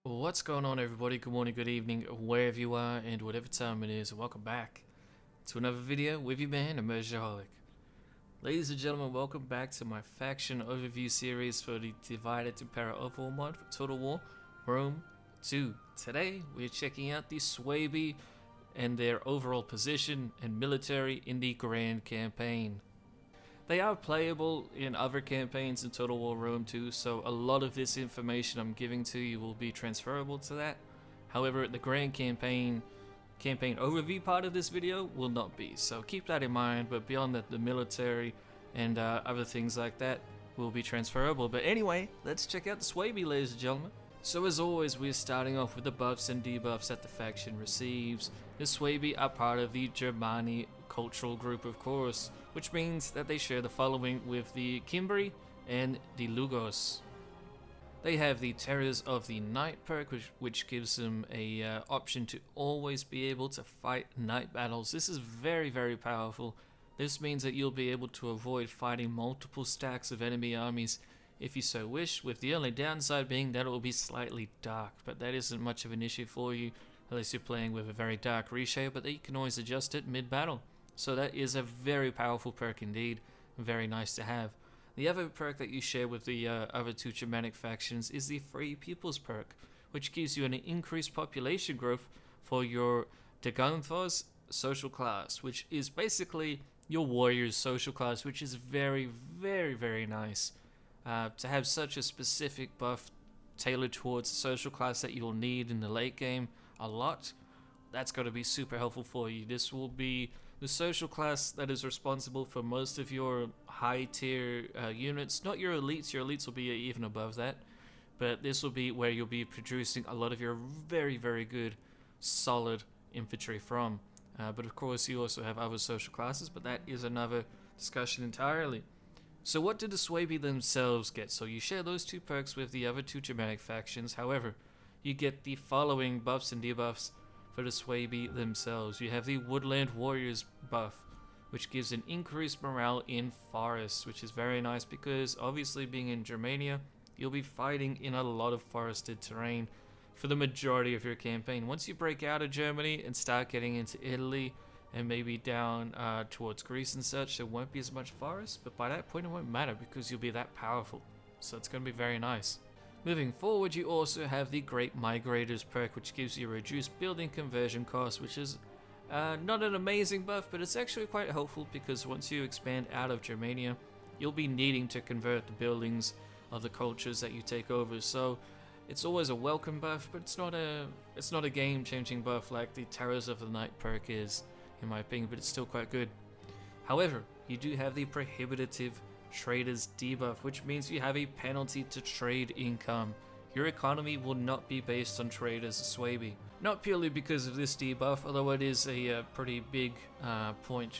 What's going on, everybody? Good morning, good evening, wherever you are and whatever time it is. Welcome back to another video with your man, Immersionaholic. Ladies and gentlemen, welcome back to my faction overview series for the Divided Impera overall mod for Total War Rome 2. Today, we're checking out the Swabi and their overall position and military in the Grand Campaign. They are playable in other campaigns in Total War Rome 2, so a lot of this information I'm giving to you will be transferable to that. However, the Grand Campaign overview part of this video will not be, so keep that in mind. But beyond that, the military and other things like that will be transferable. But anyway, let's check out the Swabi, ladies and gentlemen. So as always, we're starting off with the buffs and debuffs that the faction receives. The Swabi are part of the Germani cultural group, of course, which means that they share the following with the Cimbri and the Lugos. They have the Terrors of the Night perk, which gives them a option to always be able to fight night battles. This is very, very powerful. This means that you'll be able to avoid fighting multiple stacks of enemy armies if you so wish, with the only downside being that it will be slightly dark, but that isn't much of an issue for you unless you're playing with a very dark reshape, but you can always adjust it mid-battle. So that is a very powerful perk indeed, very nice to have. The other perk that you share with the other two Germanic factions is the Free Peoples perk, which gives you an increased population growth for your Degunthos social class, which is basically your warrior's social class, which is very, very, very nice. To have such a specific buff tailored towards the social class that you'll need in the late game a lot, that's going to be super helpful for you. This will be the social class that is responsible for most of your high tier units, not your elites will be even above that, but this will be where you'll be producing a lot of your very, very good solid infantry from. But of course you also have other social classes, but that is another discussion entirely. So what did the Swabi themselves get? So you share those two perks with the other two Germanic factions. However, you get the following buffs and debuffs for the Swabi themselves. You have the Woodland Warriors buff, which gives an increased morale in forests, which is very nice because obviously being in Germania, you'll be fighting in a lot of forested terrain for the majority of your campaign. Once you break out of Germany and start getting into Italy and maybe down towards Greece and such, there won't be as much forest, but by that point it won't matter because you'll be that powerful. So it's going to be very nice. Moving forward, you also have the Great Migrators perk, which gives you a reduced building conversion cost, which is not an amazing buff, but it's actually quite helpful because once you expand out of Germania, you'll be needing to convert the buildings of the cultures that you take over. So it's always a welcome buff, but it's not a game-changing buff like the Terrors of the Night perk is, in my opinion, but it's still quite good. However, you do have the Prohibitive Traders debuff, which means you have a penalty to trade income. Your economy will not be based on trade as a Swabi. Not purely because of this debuff, although it is a pretty big point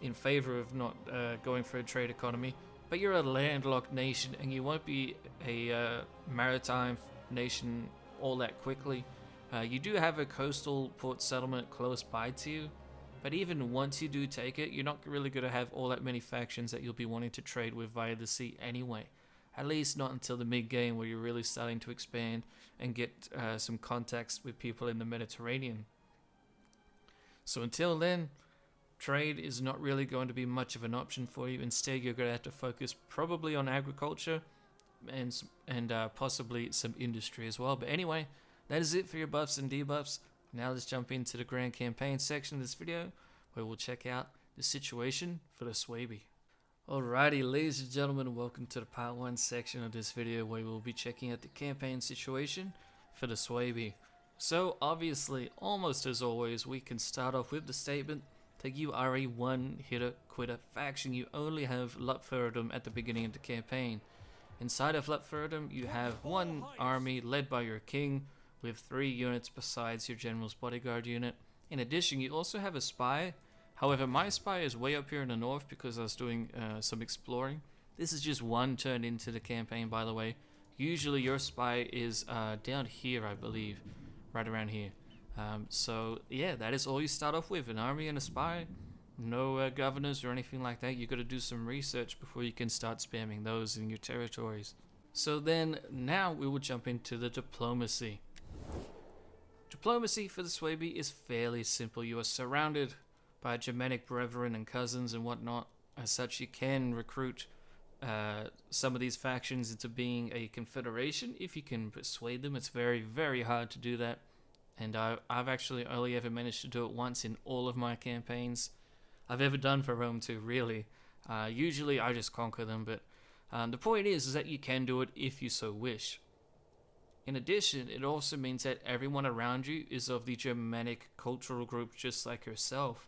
in favor of not going for a trade economy, but you're a landlocked nation and you won't be a maritime nation all that quickly. You do have a coastal port settlement close by to you, but even once you do take it, you're not really going to have all that many factions that you'll be wanting to trade with via the sea anyway. At least not until the mid-game where you're really starting to expand and get some contacts with people in the Mediterranean. So until then, trade is not really going to be much of an option for you. Instead, you're going to have to focus probably on agriculture and possibly some industry as well. But anyway, that is it for your buffs and debuffs. Now let's jump into the Grand Campaign section of this video, where we'll check out the situation for the Swabi. Alrighty, ladies and gentlemen, welcome to the part 1 section of this video, where we'll be checking out the campaign situation for the Swabi. So obviously, almost as always, we can start off with the statement that you are a one-hitter quitter faction. You only have Lutferdum at the beginning of the campaign. Inside of Lutferdum, you have one army led by your king, with 3 units besides your general's bodyguard unit. In addition, you also have a spy. However, my spy is way up here in the north because I was doing some exploring. This is just one turn into the campaign, by the way. Usually your spy is down here, I believe, right around here. So yeah, that is all you start off with, an army and a spy. No governors or anything like that. You got to do some research before you can start spamming those in your territories. So then now we will jump into the diplomacy. Diplomacy for the Swabi is fairly simple. You are surrounded by Germanic brethren and cousins and whatnot. As such, you can recruit some of these factions into being a confederation if you can persuade them. It's very, very hard to do that, and I've actually only ever managed to do it once in all of my campaigns I've ever done for Rome 2, really. Usually I just conquer them, but the point is that you can do it if you so wish. In addition, it also means that everyone around you is of the Germanic cultural group just like yourself.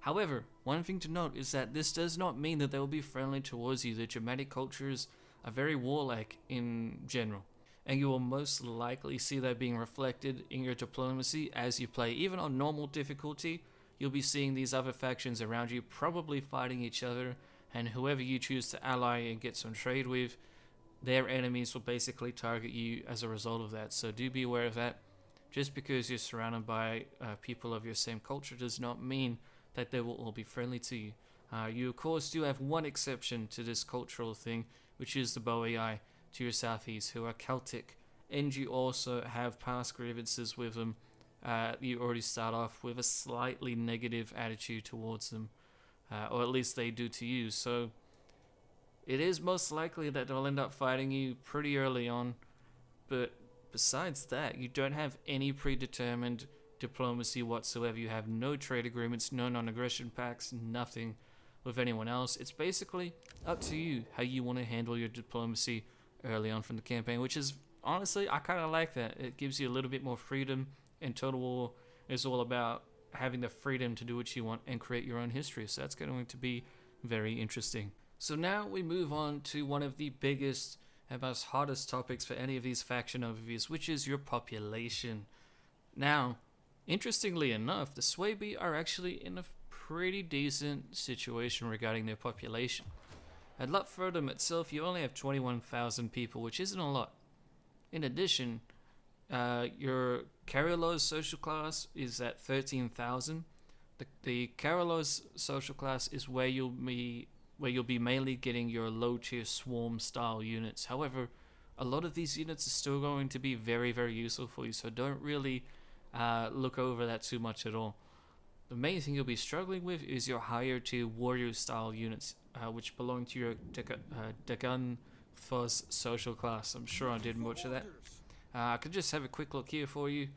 However, one thing to note is that this does not mean that they will be friendly towards you. The Germanic cultures are very warlike in general, and you will most likely see that being reflected in your diplomacy as you play. Even on normal difficulty, you'll be seeing these other factions around you probably fighting each other, and whoever you choose to ally and get some trade with, their enemies will basically target you as a result of that. So do be aware of that. Just because you're surrounded by people of your same culture does not mean that they will all be friendly to you. You of course do have one exception to this cultural thing, which is the Boii to your southeast, who are Celtic, and you also have past grievances with them. You already start off with a slightly negative attitude towards them, or at least they do to you. So it is most likely that they'll end up fighting you pretty early on, but besides that, you don't have any predetermined diplomacy whatsoever. You have no trade agreements, no non-aggression pacts, nothing with anyone else. It's basically up to you how you want to handle your diplomacy early on from the campaign, which is, honestly, I kind of like that. It gives you a little bit more freedom, and Total War is all about having the freedom to do what you want and create your own history, so that's going to be very interesting. So now we move on to one of the biggest and most hardest topics for any of these faction overviews, which is your population. Now, interestingly enough, the Swabi are actually in a pretty decent situation regarding their population. At Lutferdom itself, you only have 21,000 people, which isn't a lot. In addition, your Karelos social class is at 13,000. The Karelos social class is where you'll be mainly getting your low tier swarm style units. However, a lot of these units are still going to be very, very useful for you, so don't really look over that too much at all. The main thing you'll be struggling with is your higher tier warrior style units, which belong to your Dagan Fuzz social class. I'm sure I did much of that. I could just have a quick look here for you.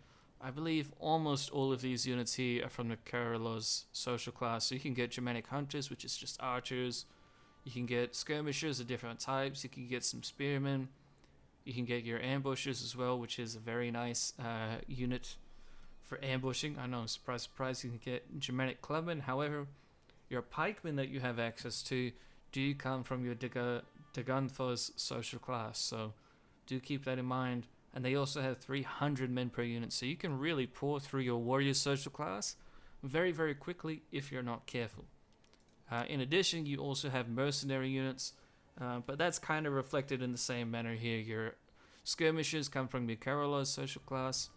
I believe almost all of these units here are from the Karelos social class. So you can get Germanic Hunters, which is just archers. You can get Skirmishers of different types. You can get some Spearmen. You can get your Ambushers as well, which is a very nice unit for ambushing. I know, surprise, surprise, you can get Germanic Clubmen. However, your Pikemen that you have access to do come from your Daganthos social class. So do keep that in mind. And they also have 300 men per unit, so you can really pour through your warrior social class very, very quickly if you're not careful. In addition, you also have mercenary units, but that's kind of reflected in the same manner here. Your skirmishers come from your Karelos social class,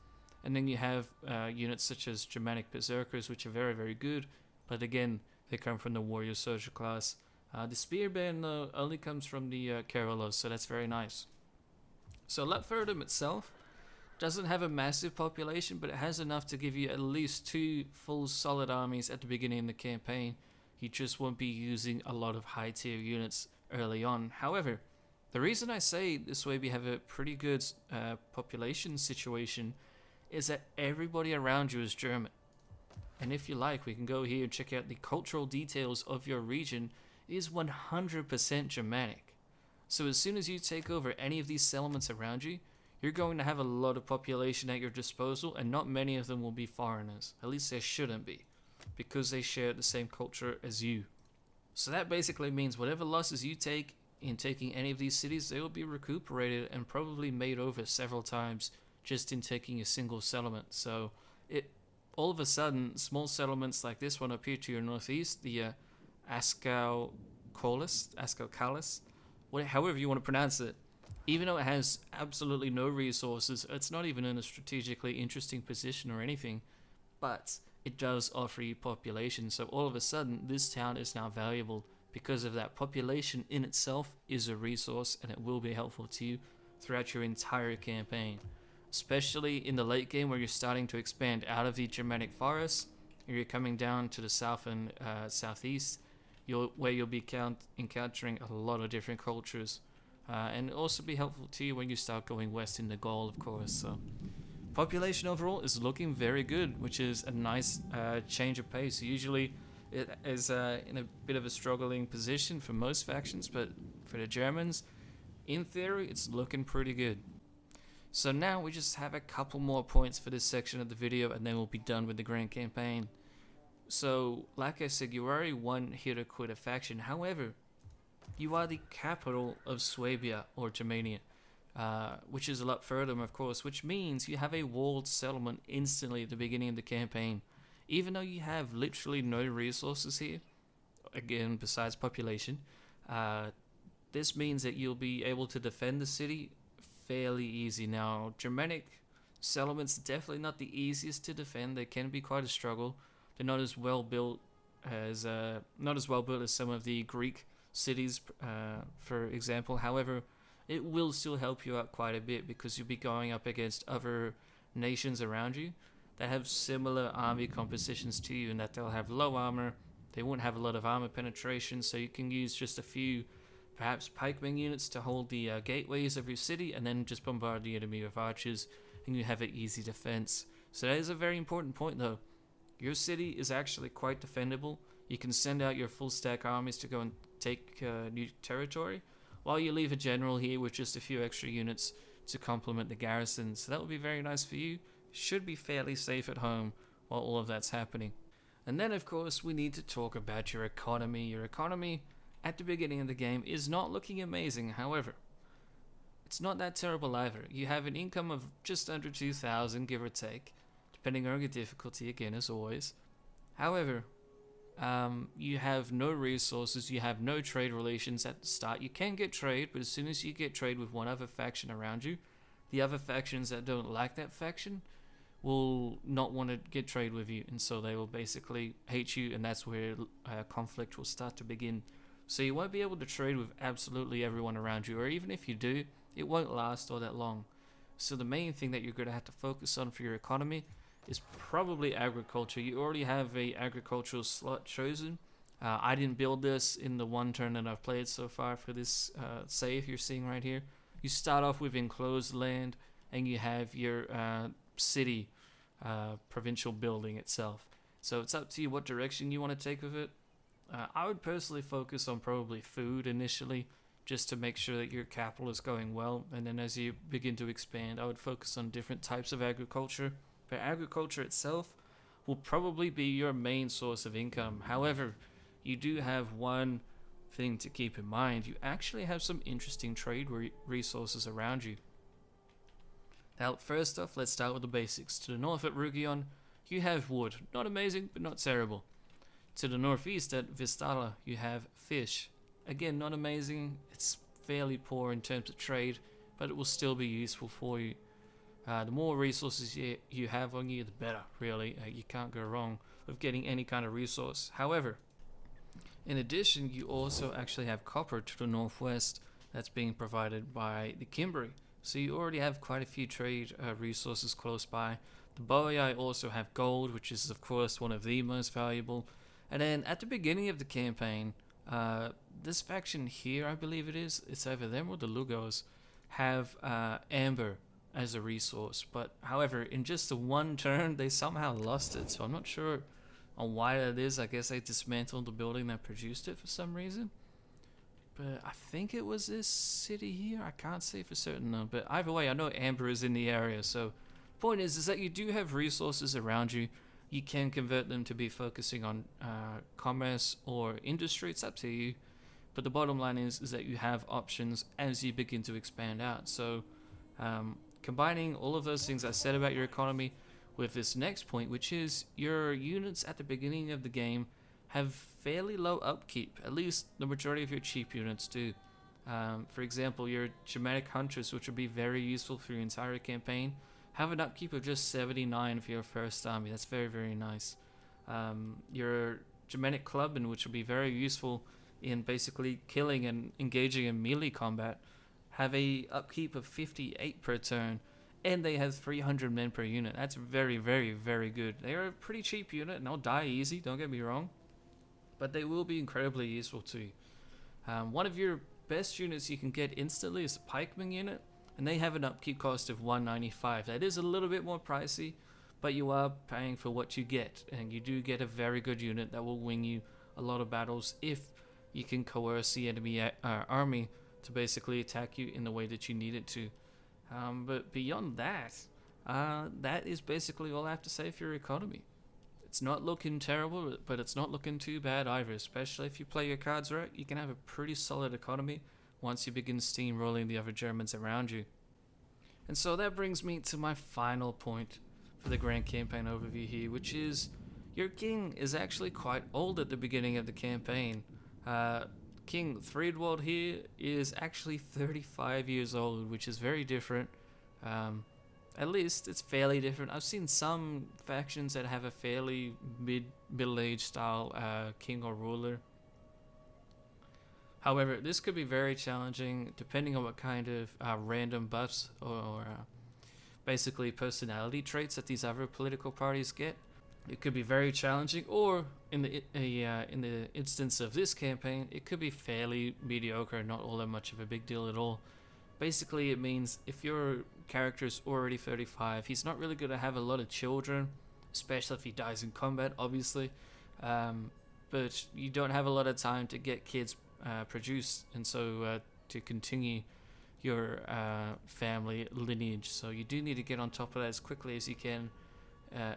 and then you have units such as Germanic Berserkers, which are very, very good, but again, they come from the warrior social class. The Spearman only comes from the Karelos, so that's very nice. So Lutferdom itself doesn't have a massive population, but it has enough to give you at least 2 full solid armies at the beginning of the campaign. You just won't be using a lot of high tier units early on. However, the reason I say this way we have a pretty good population situation is that everybody around you is German. And if you like, we can go here and check out the cultural details of your region. It is 100% Germanic. So as soon as you take over any of these settlements around you, you're going to have a lot of population at your disposal, and not many of them will be foreigners. At least they shouldn't be, because they share the same culture as you. So that basically means whatever losses you take in taking any of these cities, they will be recuperated and probably made over several times just in taking a single settlement. So all of a sudden, small settlements like this one up here to your northeast, the Askau Kalis, however you want to pronounce it, even though it has absolutely no resources, it's not even in a strategically interesting position or anything, but it does offer you population. So all of a sudden, this town is now valuable because of that. Population in itself is a resource, and it will be helpful to you throughout your entire campaign. especially in the late game where you're starting to expand out of the Germanic forest, or you're coming down to the south and southeast, where you'll be encountering a lot of different cultures, and it'll also be helpful to you when you start going west into Gaul, of course. So population overall is looking very good, which is a nice change of pace. Usually it is in a bit of a struggling position for most factions, but for the Germans, in theory, it's looking pretty good. So now we just have a couple more points for this section of the video, and then we'll be done with the grand campaign. So, like I said, you already one hit or quit a faction. However, you are the capital of Swabia or Germania, which is a lot further, of course, which means you have a walled settlement instantly at the beginning of the campaign. Even though you have literally no resources here, again, besides population, this means that you'll be able to defend the city fairly easy. Now, Germanic settlements definitely not the easiest to defend. They can be quite a struggle. They're not as well built as some of the Greek cities, for example. However, it will still help you out quite a bit because you'll be going up against other nations around you that have similar army compositions to you, and that they'll have low armor. They won't have a lot of armor penetration, so you can use just a few, perhaps pikemen units to hold the gateways of your city, and then just bombard the enemy with archers, and you have an easy defense. So that is a very important point, though. Your city is actually quite defendable. You can send out your full stack armies to go and take new territory, while you leave a general here with just a few extra units to complement the garrison. So that will be very nice for you. Should be fairly safe at home while all of that's happening. And then, of course, we need to talk about your economy. Your economy at the beginning of the game is not looking amazing. However, it's not that terrible either. You have an income of just under 2,000, give or take, depending on your difficulty, again, as always. However, you have no resources, you have no trade relations at the start. You can get trade, but as soon as you get trade with one other faction around you, the other factions that don't like that faction will not want to get trade with you, and so they will basically hate you, and that's where conflict will start to begin. So you won't be able to trade with absolutely everyone around you, or even if you do, it won't last all that long. So the main thing that you're going to have to focus on for your economy is probably agriculture. You already have a agricultural slot chosen. I didn't build this in the one turn that I've played so far for this save you're seeing right here. You start off with enclosed land, and you have your city provincial building itself. So it's up to you what direction you want to take with it. I would personally focus on probably food initially, just to make sure that your capital is going well, and then as you begin to expand, I would focus on different types of agriculture. But agriculture itself will probably be your main source of income. However, you do have one thing to keep in mind. You actually have some interesting trade resources around you. Now, first off, let's start with the basics. To the north at Rugion, you have wood. Not amazing, but not terrible. To the northeast at Vistala, you have fish. Again, not amazing. It's fairly poor in terms of trade, but it will still be useful for you. The more resources you have on you, the better, really. You can't go wrong with getting any kind of resource. However, in addition, you also actually have copper to the northwest that's being provided by the Cavalry. So you already have quite a few trade resources close by. The Boii also have gold, which is of course one of the most valuable. And then at the beginning of the campaign, this faction here, I believe it's either them or the Lugos, have amber as a resource. But however, in just the one turn, they somehow lost it. So I'm not sure on why that is. I guess they dismantled the building that produced it for some reason. But I think it was this city here. I can't say for certain though. But either way, I know amber is in the area. So the point is that you do have resources around you. You can convert them to be focusing on commerce or industry. It's up to you. But the bottom line is that you have options as you begin to expand out. So combining all of those things I said about your economy with this next point, which is your units at the beginning of the game have fairly low upkeep. At least the majority of your cheap units do. For example, your Germanic Hunters, which will be very useful for your entire campaign, have an upkeep of just 79 for your first army. That's very, very nice. Your Germanic Clubmen, which will be very useful in basically killing and engaging in melee combat, have a upkeep of 58 per turn, and they have 300 men per unit. That's very, very, very good. They are a pretty cheap unit, and they'll die easy, don't get me wrong, but they will be incredibly useful to you. One of your best units you can get instantly is the pikeman unit, and they have an upkeep cost of 195. That is a little bit more pricey, but you are paying for what you get, and you do get a very good unit that will win you a lot of battles if you can coerce the enemy army to basically attack you in the way that you need it to. But beyond that, that is basically all I have to say for your economy. It's not looking terrible, but it's not looking too bad either, especially if you play your cards right. You can have a pretty solid economy once you begin steamrolling the other Germans around you. And so that brings me to my final point for the Grand Campaign overview here, which is your king is actually quite old at the beginning of the campaign. King Threadwald here is actually 35 years old, which is very different. At least it's fairly different. I've seen some factions that have a fairly middle-aged style king or ruler. However, this could be very challenging depending on what kind of random buffs or basically personality traits that these other political parties get. It could be very challenging, or in the instance of this campaign, it could be fairly mediocre, not all that much of a big deal at all. Basically, it means if your character is already 35, he's not really going to have a lot of children, especially if he dies in combat, obviously. But you don't have a lot of time to get kids produced, and so to continue your family lineage. So you do need to get on top of that as quickly as you can.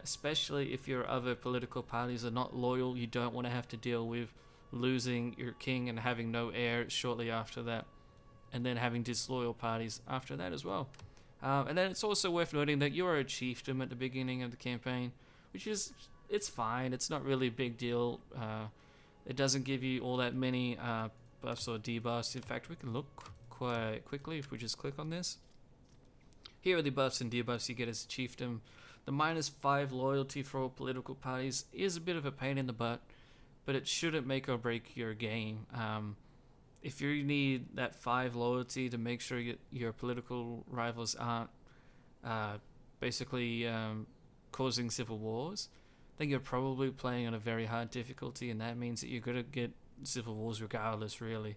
Especially if your other political parties are not loyal, you don't want to have to deal with losing your king and having no heir shortly after that, and then having disloyal parties after that as well. And then it's also worth noting that you are a chiefdom at the beginning of the campaign, which is, it's fine, it's not really a big deal. It doesn't give you all that many buffs or debuffs. In fact, we can look quite quickly if we just click on this. Here are the buffs and debuffs you get as a chiefdom. The -5 loyalty for all political parties is a bit of a pain in the butt, but it shouldn't make or break your game. If you need that 5 loyalty to make sure your political rivals aren't basically causing civil wars, then you're probably playing on a very hard difficulty, and that means that you're going to get civil wars regardless, really.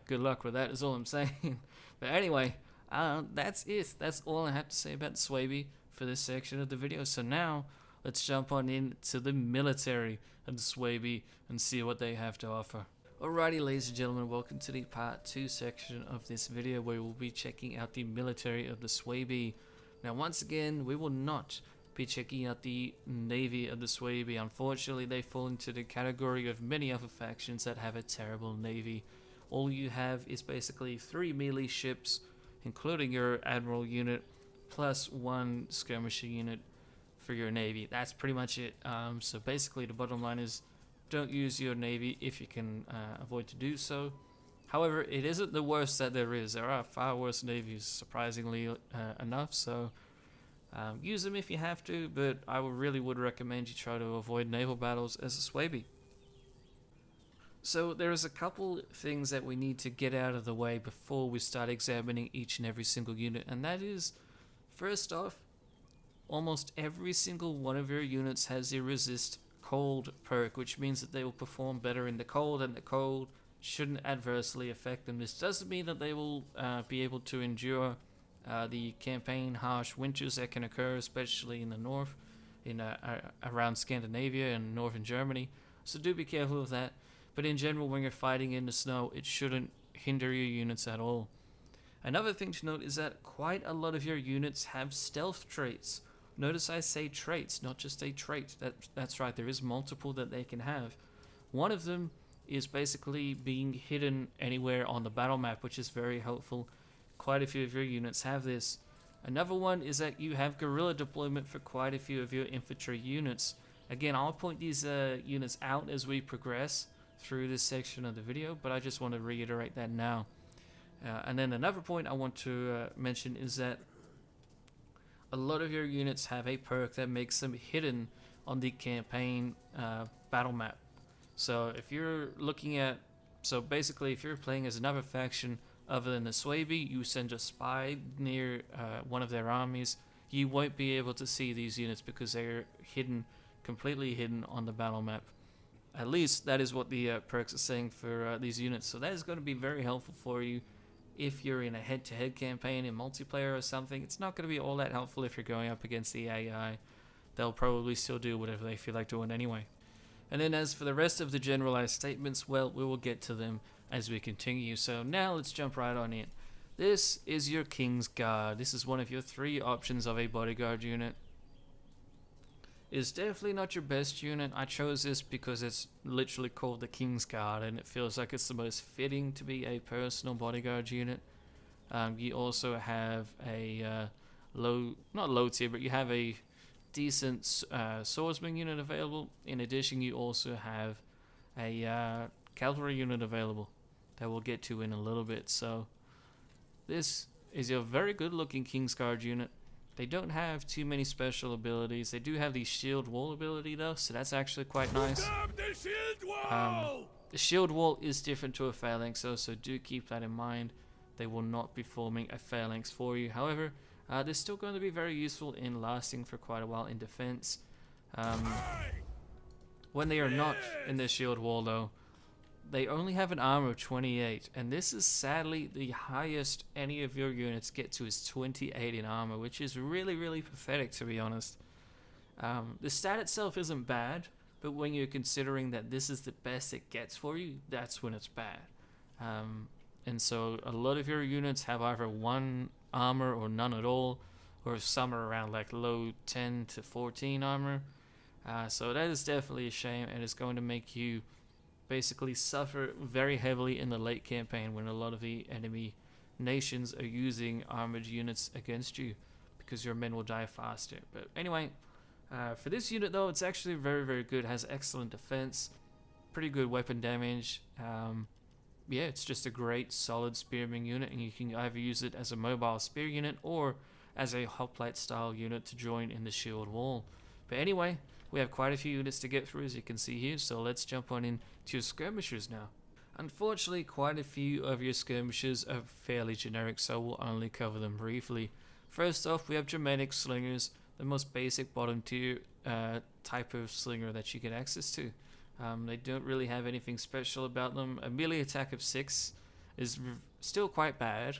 Good luck with that is all I'm saying. But anyway, that's it. That's all I have to say about Swabi for this section of the video. So now let's jump on into the military of the Swabi and see what they have to offer. Alrighty, ladies and gentlemen, welcome to the part 2 section of this video where we'll be checking out the military of the Swabi. Now once again, we will not be checking out the navy of the Swabi. Unfortunately, they fall into the category of many other factions that have a terrible navy. All you have is basically 3 melee ships, including your admiral unit, plus 1 skirmisher unit for your navy. That's pretty much it. So basically the bottom line is don't use your navy if you can avoid to do so. However, it isn't the worst that there is. There are far worse navies, surprisingly enough, so use them if you have to, but I really would recommend you try to avoid naval battles as a Swabi. So there is a couple things that we need to get out of the way before we start examining each and every single unit, and that is, first off, almost every single one of your units has a resist cold perk, which means that they will perform better in the cold, and the cold shouldn't adversely affect them. This doesn't mean that they will be able to endure the campaign harsh winters that can occur, especially in the north, around Scandinavia and northern Germany. So do be careful of that. But in general, when you're fighting in the snow, it shouldn't hinder your units at all. Another thing to note is that quite a lot of your units have stealth traits. Notice I say traits, not just a trait. That's right, there is multiple that they can have. One of them is basically being hidden anywhere on the battle map, which is very helpful. Quite a few of your units have this. Another one is that you have guerrilla deployment for quite a few of your infantry units. Again, I'll point these units out as we progress through this section of the video, but I just want to reiterate that now. And then another point I want to mention is that a lot of your units have a perk that makes them hidden on the campaign battle map. So if you're looking at, so basically if you're playing as another faction other than the Swabi, you send a spy near one of their armies, you won't be able to see these units because they're hidden, completely hidden on the battle map. At least that is what the perks are saying for these units. So that is going to be very helpful for you if you're in a head-to-head campaign in multiplayer or something. It's not going to be all that helpful if you're going up against the AI. They'll probably still do whatever they feel like doing anyway. And then as for the rest of the generalized statements, well, we will get to them as we continue. So now let's jump right on in. This is your King's Guard. This is one of your 3 options of a bodyguard unit. It's definitely not your best unit. I chose this because it's literally called the King's Guard, and it feels like it's the most fitting to be a personal bodyguard unit. You also have a not low tier, but you have a decent swordsman unit available. In addition, you also have a cavalry unit available that we'll get to in a little bit. So this is your very good looking King's Guard unit. They don't have too many special abilities. They do have the shield wall ability though, so that's actually quite nice. The shield wall is different to a phalanx though, so do keep that in mind. They will not be forming a phalanx for you. However, they're still going to be very useful in lasting for quite a while in defense. When they are not in the shield wall though, they only have an armor of 28, and this is sadly the highest any of your units get to is 28 in armor, which is really, really pathetic to be honest. The stat itself isn't bad, but when you're considering that this is the best it gets for you, that's when it's bad. And so a lot of your units have either 1 armor or none at all, or some are around like low 10 to 14 armor. So that is definitely a shame, and it's going to make you basically suffer very heavily in the late campaign when a lot of the enemy nations are using armored units against you, because your men will die faster. But anyway, for this unit though, it's actually very, very good. It has excellent defense, pretty good weapon damage. Yeah, it's just a great solid spearman unit, and you can either use it as a mobile spear unit or as a hoplite style unit to join in the shield wall. But anyway, we have quite a few units to get through, as you can see here, so let's jump on into your skirmishers now. Unfortunately, quite a few of your skirmishers are fairly generic, so we'll only cover them briefly. First off, we have Germanic slingers, the most basic bottom tier type of slinger that you get access to. They don't really have anything special about them. A melee attack of 6 is still quite bad,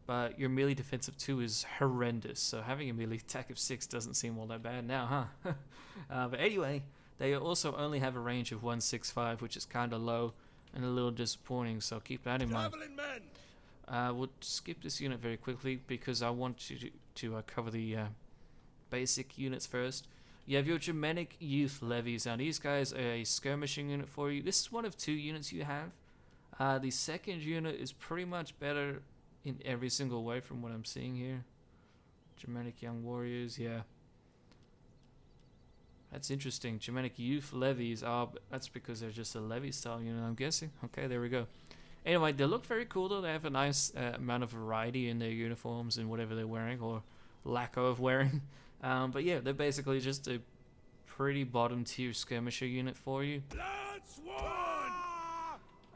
but your melee defense of 2 is horrendous, so having a melee attack of 6 doesn't seem all that bad now, huh? But anyway, they also only have a range of 165, which is kind of low and a little disappointing, so keep that in mind. We'll skip this unit very quickly because I want to cover the basic units first. You have your Germanic Youth Levies. Now these guys are a skirmishing unit for you. This is one of 2 units you have. The second unit is pretty much better in every single way from what I'm seeing here. Germanic Young Warriors, yeah. That's interesting. Germanic Youth Levies. That's because they're just a levy style unit, I'm guessing. Okay, there we go. Anyway, they look very cool though. They have a nice amount of variety in their uniforms and whatever they're wearing, or lack of wearing. But yeah, they're basically just a pretty bottom tier skirmisher unit for you.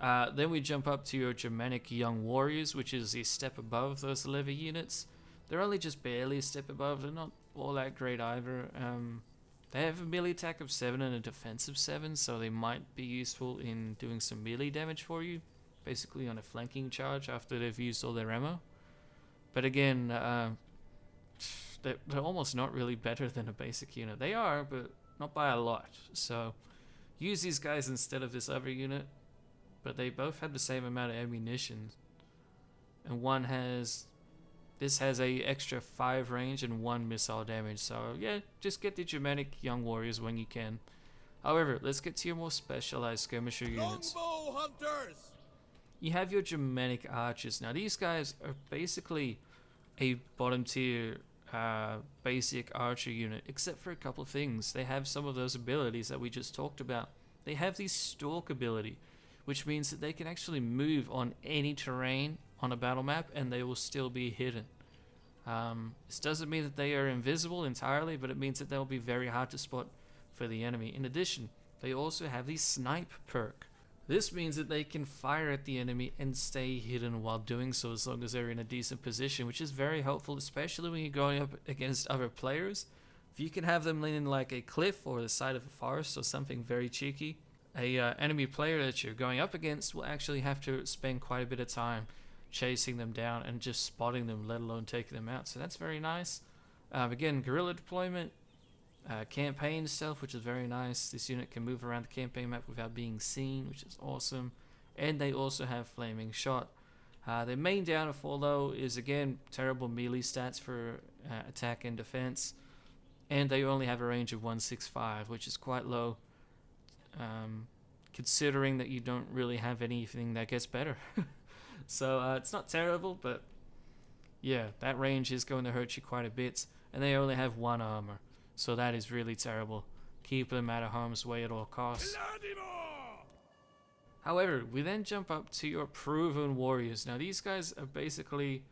Then we jump up to your Germanic Young Warriors, which is a step above those levy units. They're only just barely a step above. They're not all that great either. They have a melee attack of 7 and a defense of 7, so they might be useful in doing some melee damage for you, basically on a flanking charge after they've used all their ammo. But again, they're almost not really better than a basic unit. They are, but not by a lot. So use these guys instead of this other unit. But they both have the same amount of ammunition, and this has a extra 5 range and 1 missile damage. So yeah, just get the Germanic Young Warriors when you can. However, let's get to your more specialized skirmisher units. Longbow hunters! You have your Germanic Archers. Now these guys are basically a bottom tier basic archer unit, except for a couple of things. They have some of those abilities that we just talked about. They have the stalk ability, which means that they can actually move on any terrain on a battle map and they will still be hidden. This doesn't mean that they are invisible entirely, but it means that they'll be very hard to spot for the enemy. In addition, they also have the snipe perk, This means that they can fire at the enemy and stay hidden while doing so, as long as they're in a decent position, which is very helpful, especially when you're going up against other players. If you can have them leaning like a cliff or the side of a forest or something very cheeky, a enemy player that you're going up against will actually have to spend quite a bit of time chasing them down and just spotting them, let alone taking them out. So that's very nice. Again, guerrilla deployment, campaign stealth, which is very nice. This unit can move around the campaign map without being seen, which is awesome. And they also have flaming shot. Their main downfall though is again terrible melee stats for attack and defense, and they only have a range of 165, which is quite low, considering that you don't really have anything that gets better. So it's not terrible, but yeah, that range is going to hurt you quite a bit, and they only have 1 armor. So that is really terrible. Keep them out of harm's way at all costs. However, we then jump up to your proven warriors. Now these guys are basically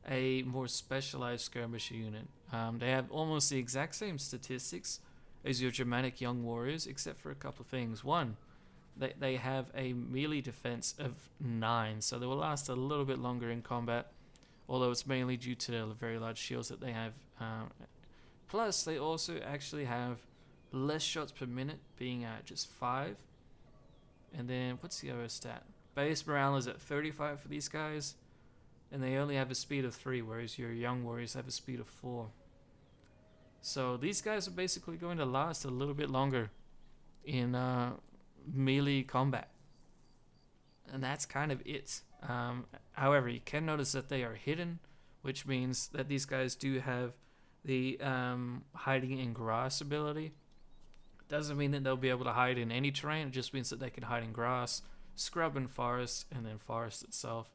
a more specialized skirmisher unit. They have almost the exact same statistics as your Germanic young warriors, except for a couple of things. One, they have a melee defense of 9, so they will last a little bit longer in combat, although it's mainly due to the very large shields that they have. Plus, they also actually have less shots per minute, being at just 5. And then, what's the other stat? Base morale is at 35 for these guys, and they only have a speed of 3, whereas your young warriors have a speed of 4. So these guys are basically going to last a little bit longer in melee combat. And that's kind of it. However, you can notice that they are hidden, which means that these guys do have the hiding in grass ability. Doesn't mean that they'll be able to hide in any terrain. It just means that they can hide in grass, scrub in forest, and then forest itself.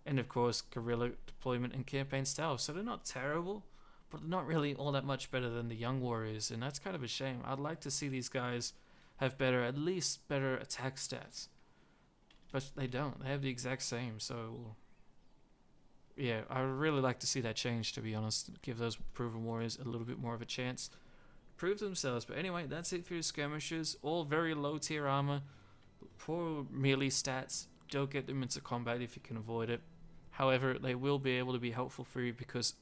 And of course, guerrilla deployment and campaign stealth. So they're not terrible, but they're not really all that much better than the young warriors, and that's kind of a shame. I'd like to see these guys have better, at least better attack stats. But they don't. They have the exact same, so yeah, I would really like to see that change, to be honest. Give those proven warriors a little bit more of a chance. Prove themselves. But anyway, that's it for your skirmishers. All very low tier armor. Poor melee stats. Don't get them into combat if you can avoid it. However, they will be able to be helpful for you because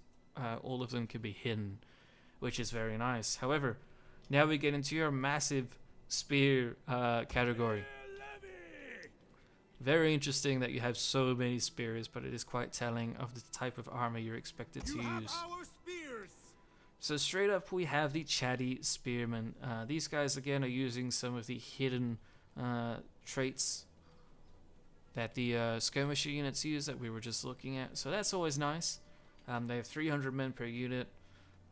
all of them can be hidden, which is very nice. However, now we get into your massive spear category. Very interesting that you have so many spears, but it is quite telling of the type of armor you're expected to use. So straight up we have the chatty spearmen. These guys again are using some of the hidden traits that the skirmisher units use that we were just looking at. So that's always nice. They have 300 men per unit.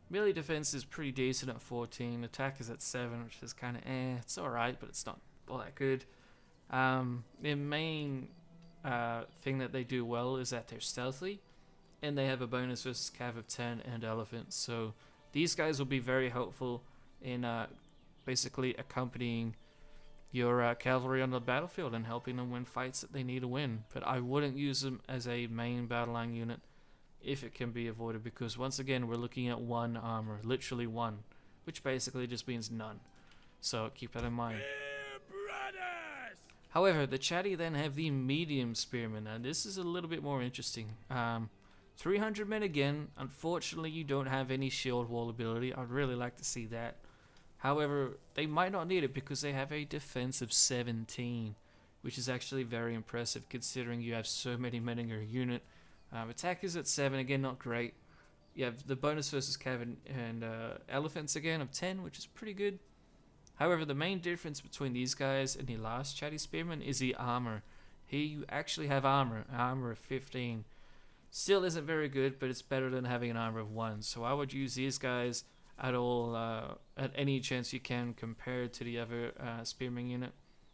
Melee defense is pretty decent at 14. Attack is at 7, which is kind of it's alright, but it's not all that good. The main thing that they do well is that they're stealthy, and they have a bonus versus cav of 10 and elephant. So these guys will be very helpful in basically accompanying your cavalry on the battlefield and helping them win fights that they need to win. But I wouldn't use them as a main battle line unit if it can be avoided, because once again we're looking at 1 armor, literally 1, which basically just means none. So keep that in mind. However, the chatty then have the medium spearmen, and this is a little bit more interesting. 300 men again. Unfortunately, you don't have any shield wall ability. I'd really like to see that. However, they might not need it because they have a defense of 17, which is actually very impressive considering you have so many men in your unit. Attack is at 7, again not great. You have the bonus versus cav and elephants again of 10, which is pretty good. However, the main difference between these guys and the last chatty spearman is the armor. Here you actually have armor of 15. Still isn't very good, but it's better than having an armor of 1. So I would use these guys at all, at any chance you can, compared to the other spearman unit.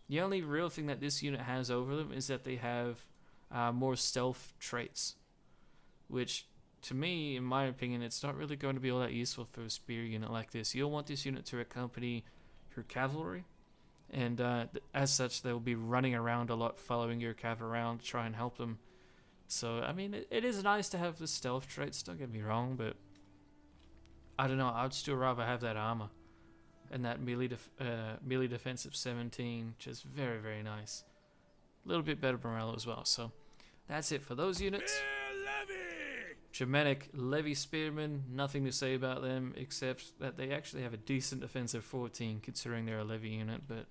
The only real thing that this unit has over them is that they have more stealth traits, which to me, in my opinion, it's not really going to be all that useful for a spear unit like this. You'll want this unit to accompany your cavalry, and as such they'll be running around a lot, following your cav around to try and help them. So I mean, it is nice to have the stealth traits, don't get me wrong, but I don't know, I'd still rather have that armor and that melee defense of 17, which is very, very nice. a little bit better morale as well. So that's it for those units. Germanic Levy Spearmen, nothing to say about them except that they actually have a decent defensive 14 considering they're a Levy unit, but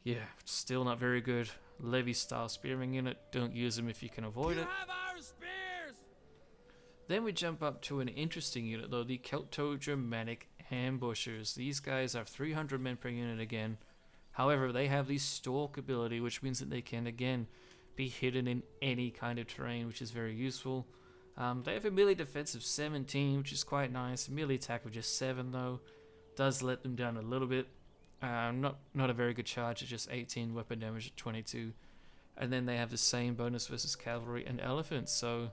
yeah, still not very good. Levy style Spearman unit, don't use them if you can avoid it. Then we jump up to an interesting unit though, the Celto-Germanic Ambushers. These guys are 300 men per unit again. However, they have the Stalk ability, which means that they can again be hidden in any kind of terrain, which is very useful. They have a melee defense of 17, which is quite nice. A melee attack of just 7 though. Does let them down a little bit. Not a very good charge, it's just 18, weapon damage at 22. And then they have the same bonus versus cavalry and elephants, so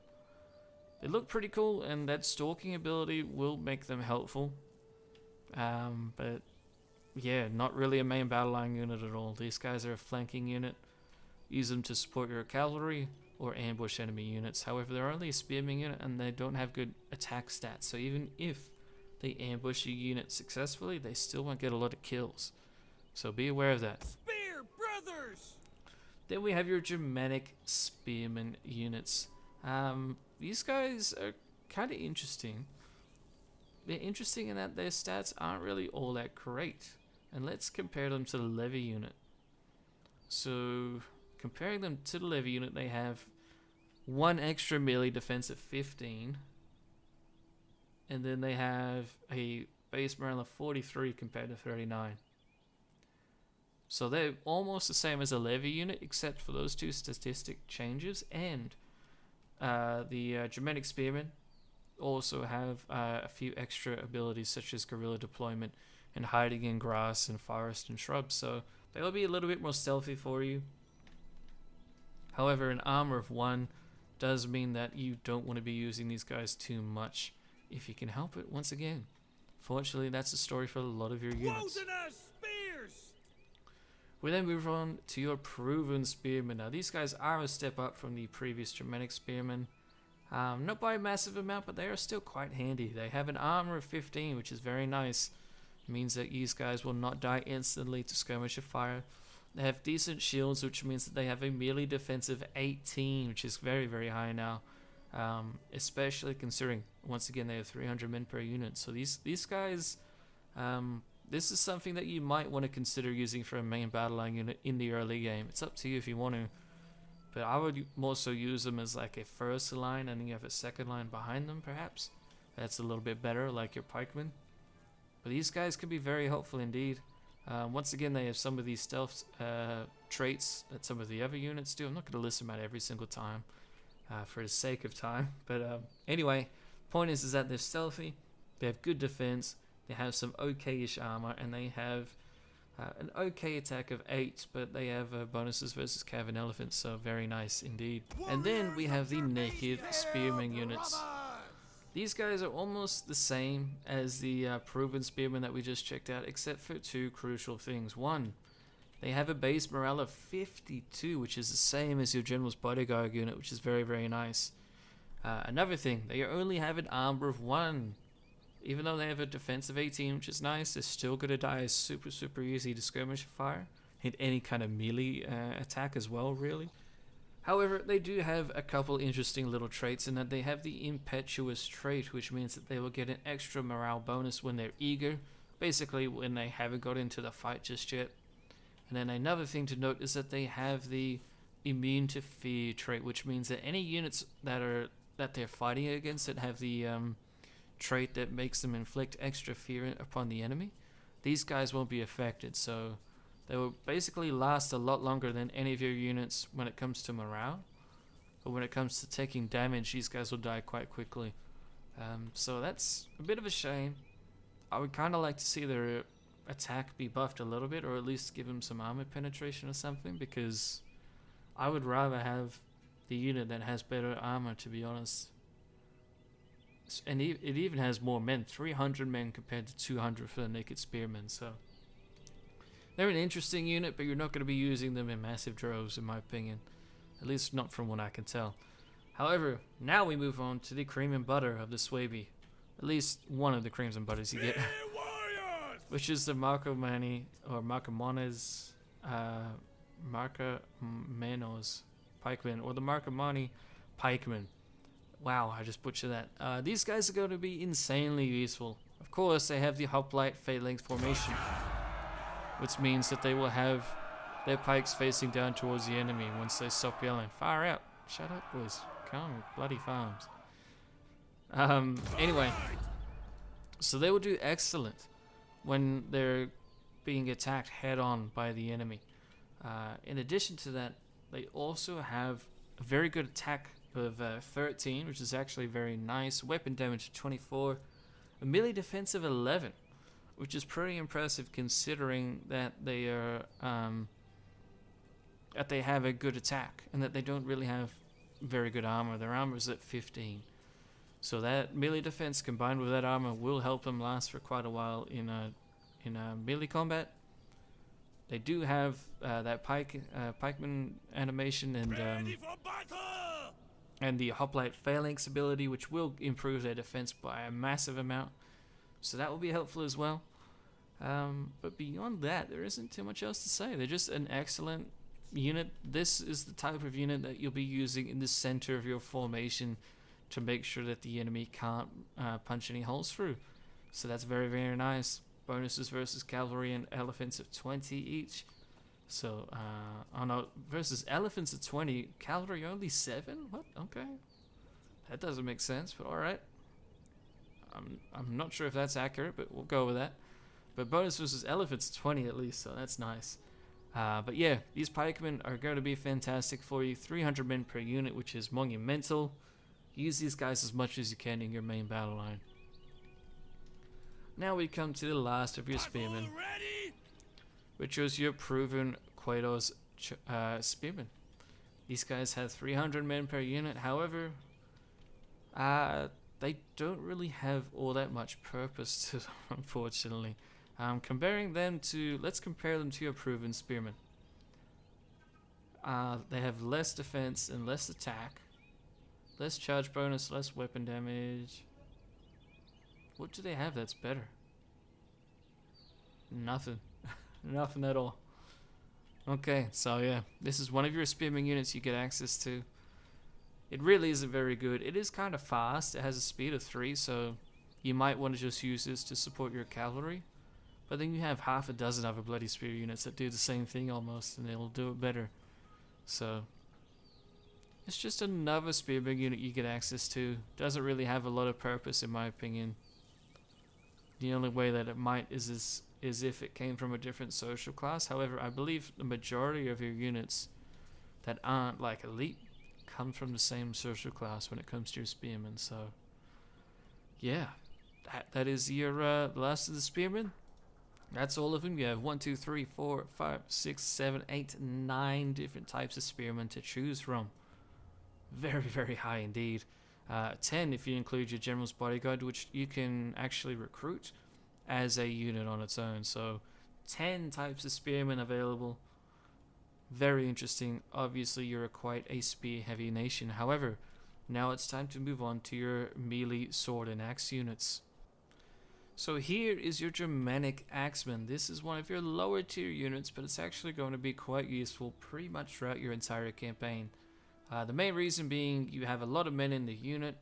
they look pretty cool, and that stalking ability will make them helpful. But yeah, not really a main battle line unit at all. These guys are a flanking unit. Use them to support your cavalry or ambush enemy units. However, they're only a spearman unit and they don't have good attack stats, so even if they ambush your unit successfully, they still won't get a lot of kills. So be aware of that. Spear brothers! Then we have your Germanic Spearman units. These guys are kind of interesting. They're interesting in that their stats aren't really all that great. And let's compare them to the Levy unit. So, comparing them to the Levy unit, they have 1 extra melee defense of 15. And then they have a base morale of 43 compared to 39. So they're almost the same as a Levy unit, except for those 2 statistic changes. And the Germanic Spearmen also have a few extra abilities, such as guerrilla deployment and hiding in grass and forest and shrubs. So they'll be a little bit more stealthy for you. However, an armor of 1 does mean that you don't want to be using these guys too much if you can help it. Once again, fortunately, that's the story for a lot of your units. We then move on to your proven spearmen. Now these guys are a step up from the previous Germanic spearmen. Not by a massive amount, but they are still quite handy. They have an armor of 15, which is very nice. It means that these guys will not die instantly to skirmisher fire. They have decent shields, which means that they have a melee defense of 18, which is very, very high now. Especially considering, once again, they have 300 men per unit. So these guys, this is something that you might want to consider using for a main battle line unit in the early game. It's up to you if you want to. But I would more so use them as like a first line, and then you have a second line behind them, perhaps. That's a little bit better, like your pikemen. But these guys can be very helpful indeed. Once again, they have some of these stealth traits that some of the other units do. I'm not going to list them out every single time for the sake of time. But anyway, point is that they're stealthy, they have good defense, they have some okay-ish armor, and they have an okay attack of 8, but they have bonuses versus cav and elephants, so very nice indeed. And then we have the naked spearman units. These guys are almost the same as the proven spearmen that we just checked out, except for 2 crucial things. 1, they have a base morale of 52, which is the same as your general's bodyguard unit, which is very, very nice. Another thing, they only have an armor of 1. Even though they have a defense of 18, which is nice, they're still going to die super, super easy to skirmish fire. Hit any kind of melee attack as well, really. However, they do have a couple interesting little traits in that they have the impetuous trait, which means that they will get an extra morale bonus when they're eager, basically when they haven't got into the fight just yet. And then another thing to note is that they have the immune to fear trait, which means that any units that they're fighting against that have the trait that makes them inflict extra fear upon the enemy, these guys won't be affected, so they will basically last a lot longer than any of your units when it comes to morale. But when it comes to taking damage, these guys will die quite quickly. So that's a bit of a shame. I would kind of like to see their attack be buffed a little bit, or at least give them some armor penetration or something, because I would rather have the unit that has better armor, to be honest. And it even has more men, 300 men compared to 200 for the naked spearmen, so they're an interesting unit, but you're not going to be using them in massive droves, in my opinion. At least not from what I can tell. However, now we move on to the cream and butter of the Swabi. At least one of the creams and butters you get. Which is the Marcomanes Marcomanos pikemen, or the Marcomanni pikemen. Wow, I just butchered that. These guys are going to be insanely useful. Of course, they have the hoplite phalanx formation, which means that they will have their pikes facing down towards the enemy once they stop yelling. Fire out! Shut up, boys. Calm, bloody farms. Anyway, so they will do excellent when they're being attacked head-on by the enemy. In addition to that, they also have a very good attack of 13, which is actually very nice. Weapon damage of 24, a melee defense of 11, which is pretty impressive considering that they are that they have a good attack and that they don't really have very good armor. Their armor is at 15, so that melee defense combined with that armor will help them last for quite a while in melee combat. They do have that pikeman animation and the hoplite phalanx ability, which will improve their defense by a massive amount. So that will be helpful as well. But beyond that, there isn't too much else to say. They're just an excellent unit. This is the type of unit that you'll be using in the center of your formation to make sure that the enemy can't punch any holes through. So that's very, very nice. Bonuses versus cavalry and elephants of 20 each. So, oh no, versus elephants of 20, cavalry only 7? What? Okay. That doesn't make sense, but alright. I'm not sure if that's accurate, but we'll go with that. But bonus versus elephants 20 at least, so that's nice. But yeah, these pikemen are going to be fantastic for you. 300 men per unit, which is monumental. Use these guys as much as you can in your main battle line. Now we come to the last of your spearmen, which was your proven Quados spearmen. These guys have 300 men per unit. However, they don't really have all that much purpose to them, unfortunately. Comparing them to, let's compare them to your proven spearmen. They have less defense and less attack, less charge bonus, less weapon damage. What do they have that's better? Nothing. Nothing at all. Okay, so yeah, this is one of your spearman units you get access to. It really isn't very good. It is kind of fast. It has a speed of 3, so you might want to just use this to support your cavalry. But then you have half a dozen other bloody spear units that do the same thing almost, and they'll do it better. So it's just another spearman unit you get access to. Doesn't really have a lot of purpose in my opinion. The only way that it might is if it came from a different social class. However, I believe the majority of your units that aren't like elite come from the same social class when it comes to your spearmen. So yeah, that is your last of the spearmen. That's all of them. You have 1, 2, 3, 4, 5, 6, 7, 8, 9 different types of spearmen to choose from. Very, very high indeed. 10 if you include your general's bodyguard, which you can actually recruit as a unit on its own. So 10 types of spearmen available. Very interesting. Obviously you're quite a spear heavy nation. However, now it's time to move on to your melee sword and axe units. So here is your Germanic Axeman. This is one of your lower tier units, but it's actually going to be quite useful pretty much throughout your entire campaign. The main reason being you have a lot of men in the unit,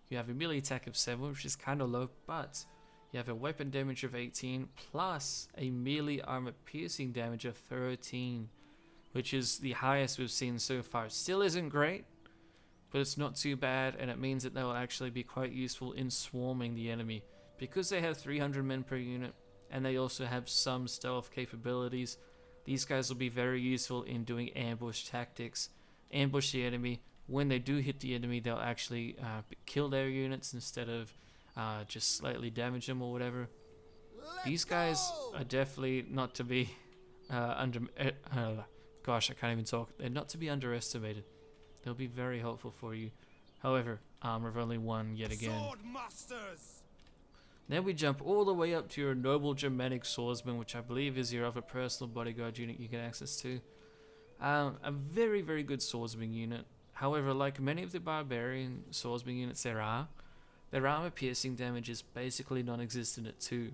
you have a melee attack of 7, which is kind of low, but you have a weapon damage of 18 plus a melee armor piercing damage of 13, which is the highest we've seen so far. Still isn't great, but it's not too bad, and it means that they will actually be quite useful in swarming the enemy. Because they have 300 men per unit, and they also have some stealth capabilities, these guys will be very useful in doing ambush tactics. Ambush the enemy. When they do hit the enemy, they'll actually kill their units instead of just slightly damage them or whatever. These guys are definitely not to be gosh, I can't even talk. They're not to be underestimated. They'll be very helpful for you. However, armor of only 1 yet again. Then we jump all the way up to your noble Germanic swordsman, which I believe is your other personal bodyguard unit you get access to. A very, very good swordsman unit. However, like many of the barbarian swordsman units their armor piercing damage is basically non-existent at 2.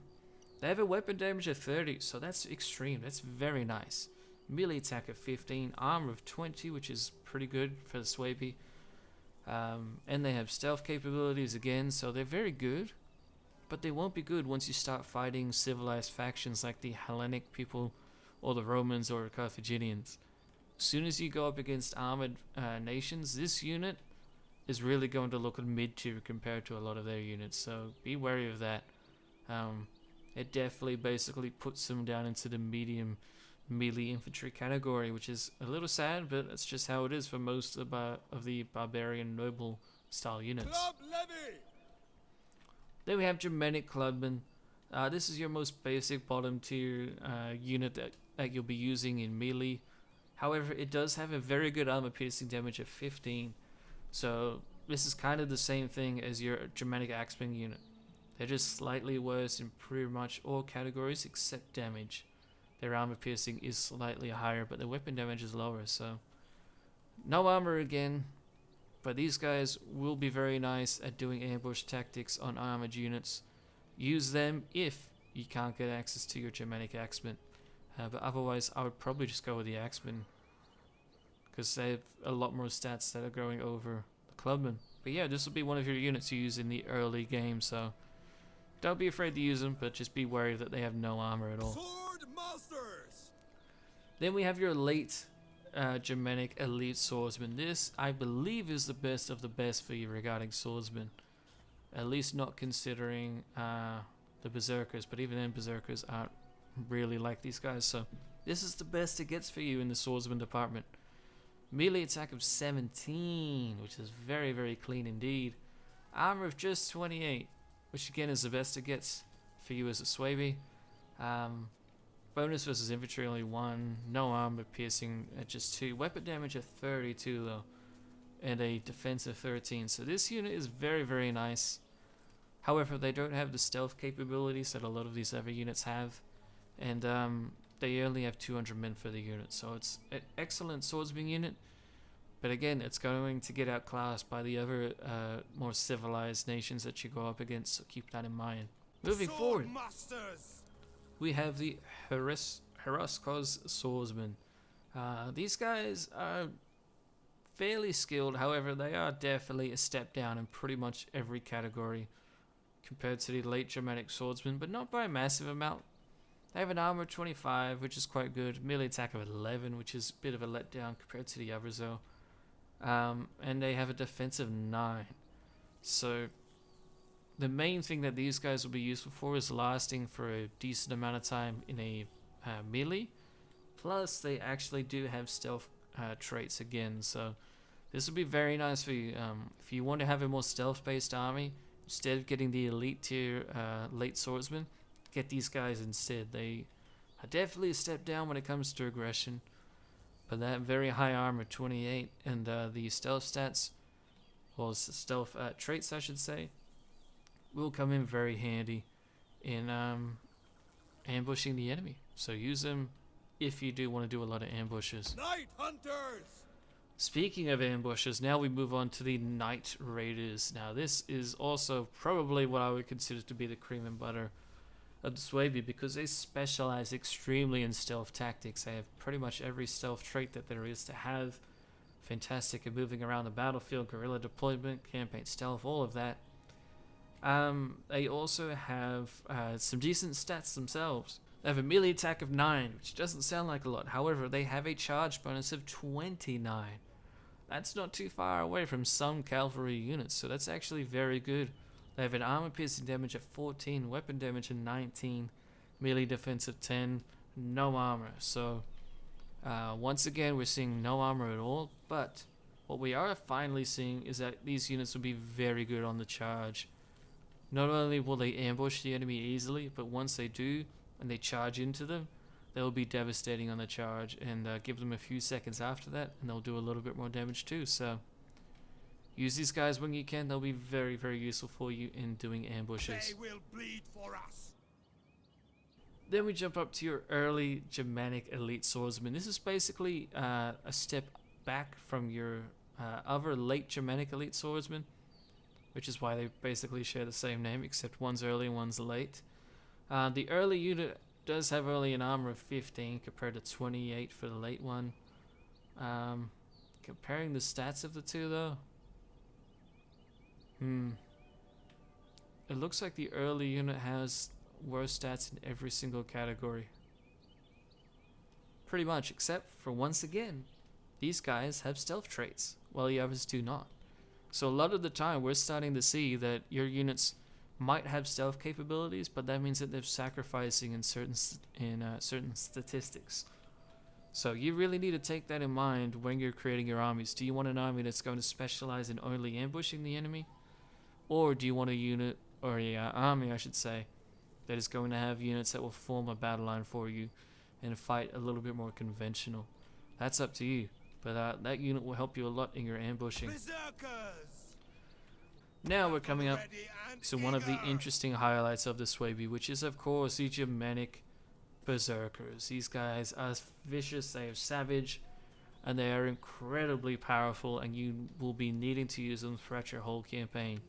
They have a weapon damage of 30, so that's extreme. That's very nice. melee attack of 15, armor of 20, which is pretty good for the Swabi. And they have stealth capabilities again, so they're very good. But they won't be good once you start fighting civilized factions like the Hellenic people, or the Romans, or the Carthaginians. As soon as you go up against armored nations, this unit is really going to look mid-tier compared to a lot of their units, so be wary of that. It definitely basically puts them down into the medium melee infantry category, which is a little sad, but that's just how it is for most of the barbarian noble style units. Club levy! Then we have Germanic Clubmen. This is your most basic bottom tier unit that you'll be using in melee. However, it does have a very good armor piercing damage of 15. So this is kind of the same thing as your Germanic Axeman unit. They're just slightly worse in pretty much all categories except damage. Their armor piercing is slightly higher, but the weapon damage is lower, so no armor again. But these guys will be very nice at doing ambush tactics on armored units. Use them if you can't get access to your Germanic Axemen. But otherwise, I would probably just go with the Axemen, because they have a lot more stats that are going over the Clubmen. But yeah, this will be one of your units you use in the early game, so don't be afraid to use them, but just be wary that they have no armor at all. Sword masters! Then we have your late Germanic elite swordsman. This, I believe, is the best of the best for you regarding swordsmen. At least not considering the berserkers, but even then berserkers aren't really like these guys, so this is the best it gets for you in the swordsman department. Melee attack of 17, which is very, very clean indeed. Armor of just 28, which again is the best it gets for you as a Swabi. Bonus versus infantry only 1, no armor piercing at just 2, weapon damage of 32 though, and a defense of 13. So this unit is very, very nice. However, they don't have the stealth capabilities that a lot of these other units have, and they only have 200 men for the unit. So it's an excellent swordsman unit, but again, it's going to get outclassed by the other more civilized nations that you go up against, so keep that in mind. Moving forward, we have the Heraskos swordsmen. These guys are fairly skilled, however, they are definitely a step down in pretty much every category compared to the late Germanic swordsmen, but not by a massive amount. They have an armor of 25, which is quite good, melee attack of 11, which is a bit of a letdown compared to the others though, and they have a defense of 9. So the main thing that these guys will be useful for is lasting for a decent amount of time in a melee, plus they actually do have stealth traits again, so this will be very nice for you. If you want to have a more stealth based army, instead of getting the elite tier late swordsmen, get these guys instead. They are definitely a step down when it comes to aggression, but that very high armor 28 and the stealth stats, or stealth traits I should say, will come in very handy in ambushing the enemy. So use them if you do want to do a lot of ambushes. Night hunters! Speaking of ambushes, now we move on to the Night Raiders. Now this is also probably what I would consider to be the cream and butter of the Swabi, because they specialize extremely in stealth tactics. They have pretty much every stealth trait that there is to have. Fantastic at moving around the battlefield, guerrilla deployment, campaign stealth, all of that. They also have some decent stats themselves. They have a melee attack of 9, which doesn't sound like a lot. However, they have a charge bonus of 29. That's not too far away from some cavalry units, so that's actually very good. They have an armor piercing damage of 14, weapon damage of 19, melee defense of 10, no armor. So once again, we're seeing no armor at all, but what we are finally seeing is that these units will be very good on the charge. Not only will they ambush the enemy easily, but once they do and they charge into them, they'll be devastating on the charge, and give them a few seconds after that and they'll do a little bit more damage too. So use these guys when you can. They'll be very, very useful for you in doing ambushes. They will bleed for us. Then we jump up to your early Germanic elite swordsman. This is basically a step back from your other late Germanic elite swordsman, which is why they basically share the same name, except one's early and one's late. The early unit does have only an armor of 15 compared to 28 for the late one. Comparing the stats of the two though, it looks like the early unit has worse stats in every single category. Pretty much, except for once again, these guys have stealth traits, while the others do not. So a lot of the time we're starting to see that your units might have stealth capabilities, but that means that they're sacrificing in certain statistics. So you really need to take that in mind when you're creating your armies. Do you want an army that's going to specialize in only ambushing the enemy? Or do you want a unit, or a army I should say, that is going to have units that will form a battle line for you and fight a little bit more conventional? That's up to you. But that unit will help you a lot in your ambushing. Now we're coming up to one of the interesting highlights of the Swabi, which is of course the Germanic Berserkers. These guys are vicious, they are savage, and they are incredibly powerful, and you will be needing to use them throughout your whole campaign.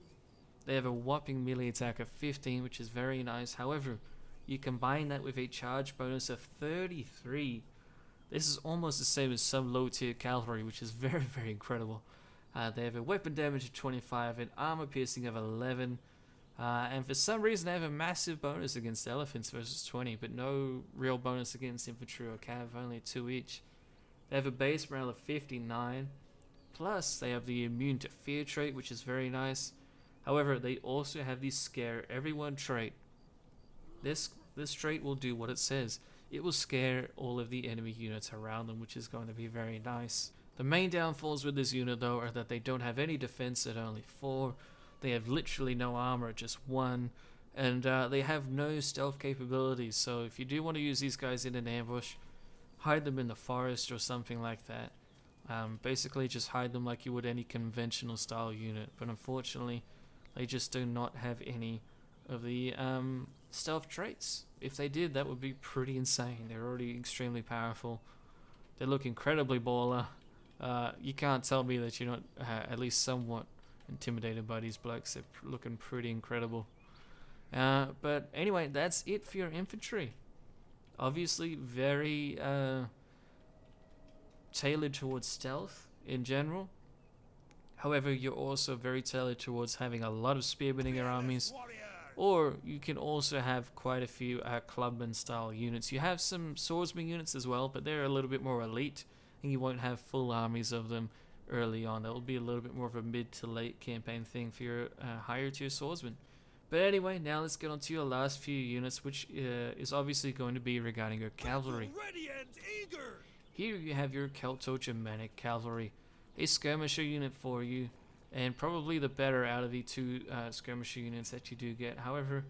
They have a whopping melee attack of 15, which is very nice. However, you combine that with a charge bonus of 33. This is almost the same as some low tier cavalry, which is very, very incredible. They have a weapon damage of 25, an armor piercing of 11, and for some reason they have a massive bonus against elephants versus 20, but no real bonus against infantry or cav, only 2 each. They have a base morale of 59, plus they have the immune to fear trait, which is very nice. However, they also have the scare everyone trait. This trait will do what it says. It will scare all of the enemy units around them, which is going to be very nice. The main downfalls with this unit though are that they don't have any defense at only 4, they have literally no armor at just 1, and they have no stealth capabilities. So if you do want to use these guys in an ambush, hide them in the forest or something like that. Basically just hide them like you would any conventional style unit, but unfortunately they just do not have any of the stealth traits. If they did, that would be pretty insane. They're already extremely powerful. They look incredibly baller. You can't tell me that you're not at least somewhat intimidated by these blokes. They're looking pretty incredible. But anyway, that's it for your infantry. Obviously very tailored towards stealth in general. However, you're also very tailored towards having a lot of spearmen in your armies. Or you can also have quite a few clubman style units. You have some swordsman units as well, but they're a little bit more elite, and you won't have full armies of them early on. That will be a little bit more of a mid to late campaign thing for your higher tier swordsman. But anyway, now let's get on to your last few units, which is obviously going to be regarding your cavalry. Here you have your Celto-Germanic cavalry, a skirmisher unit for you, and probably the better out of the 2 skirmisher units that you do get. However,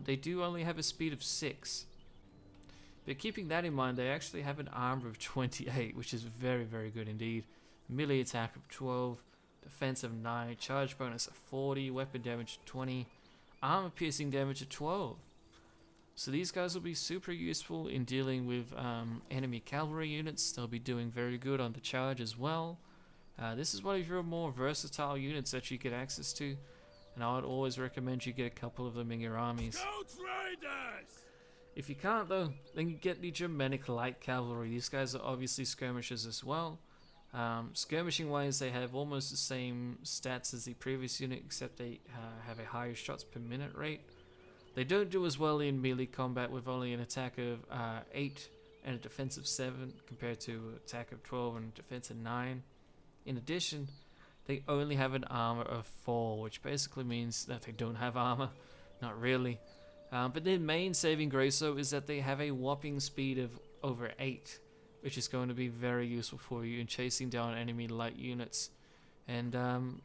they do only have a speed of 6. But keeping that in mind, they actually have an armor of 28, which is very, very good indeed. Melee attack of 12, defense of 9, charge bonus of 40, weapon damage of 20, armor piercing damage of 12. So these guys will be super useful in dealing with enemy cavalry units. They'll be doing very good on the charge as well. This is one of your more versatile units that you get access to, and I would always recommend you get a couple of them in your armies. If you can't though, then you get the Germanic light cavalry. These guys are obviously skirmishers as well. Skirmishing wise, they have almost the same stats as the previous unit, except they have a higher shots per minute rate. They don't do as well in melee combat, with only an attack of 8 and a defense of 7 compared to an attack of 12 and a defense of 9. In addition, they only have an armor of 4, which basically means that they don't have armor. Not really. But their main saving grace though is that they have a whopping speed of over 8, which is going to be very useful for you in chasing down enemy light units and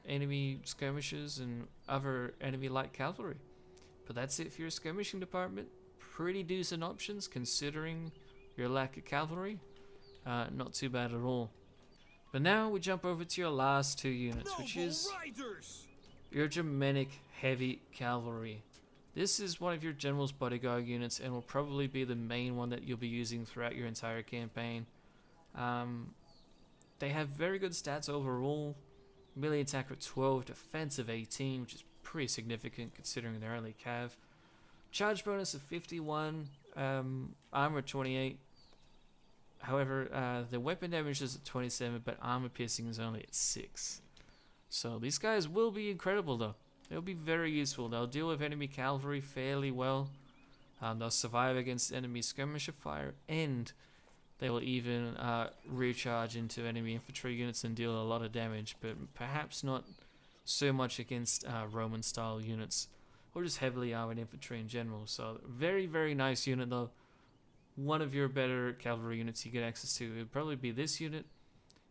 enemy skirmishers and other enemy light cavalry. But that's it for your skirmishing department. Pretty decent options considering your lack of cavalry. Not too bad at all. But now we jump over to your last 2 units, which is your Germanic heavy cavalry. This is one of your general's bodyguard units and will probably be the main one that you'll be using throughout your entire campaign. They have very good stats overall. Melee attack of 12, defense of 18, which is pretty significant considering they're only cav. Charge bonus of 51, armor 28. However, the weapon damage is at 27, but armor piercing is only at 6. So these guys will be incredible though. They'll be very useful. They'll deal with enemy cavalry fairly well. They'll survive against enemy skirmisher fire, and they will even recharge into enemy infantry units and deal a lot of damage, but perhaps not so much against Roman style units, or just heavily armored infantry in general. So very, very nice unit though. One of your better cavalry units you get access to would probably be this unit,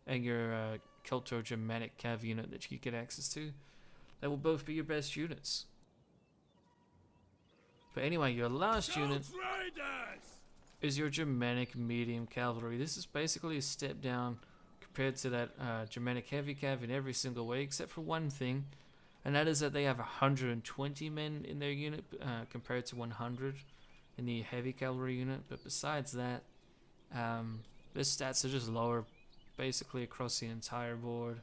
and your Celto-Germanic cav unit that you get access to. They will both be your best units. But anyway, your last unit is your Germanic medium cavalry. This is basically a step down compared to that Germanic heavy cav in every single way, except for one thing, and that is that they have 120 men in their unit compared to 100 in the heavy cavalry unit. But besides that, their stats are just lower basically across the entire board,